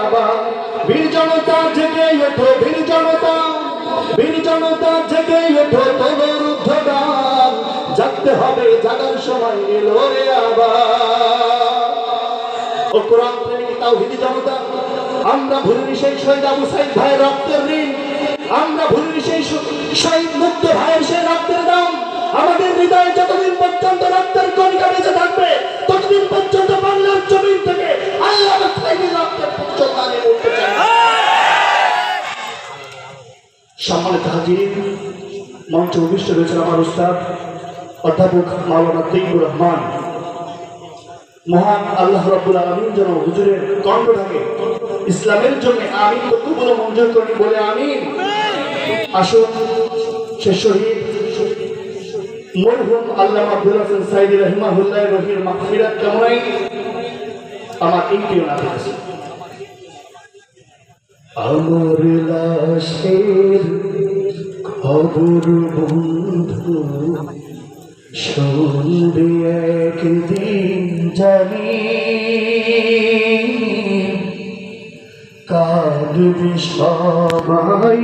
আবার বীর জনতা জেগে ওঠো, বীর জনতা, বীর জনতা জেগে ওঠো, তোদের ঊর্ধ্বগান জাগতে হবে, জাগার সময় এলো রে আবার। ও কোরআন প্রেমিক তাওহীদি জনতা, আমরা ভুলিনি সেই শহীদ আবু সাঈদ ভাইয়ের রক্তের ঋণ, আমরা ভুলিনি সেই শহীদ মুক্ত ভাইয়ের সেই রক্তের দাম। আমাদের হৃদয়ে যতদিন পর্যন্ত রক্তের কণিকা বেঁচে থাকবে, ততদিন পর্যন্ত বাংলার জমিন থেকে আল্লাহ সাঈদের রক্তের পুত্রদানে উঠতে চাই। সম্মানিত হাজির, মঞ্চে উপবিষ্ট রয়েছেন আমার উস্তাদ অধ্যাপক মাওলানা তৈয়বুর রহমান। মহান আল্লাহ রাব্বুল আলামিন যেন হুজুরের কণ্ঠটাকে ইসলামের জন্য আমিন তো কবুল মঞ্জুর করেন বলে আমিন। আসুন সে শহীদ মরহুম আল্লামা আব্দুল হাসান সাঈদী রাহিমাহুল্লাহ রহির মাগফিরাত কামনায় আমার এই প্রিয় নাতে আছে। আমার লাশের খবর বন্ধু শুনবে একদিন জানি, কাঁদবে সবাই।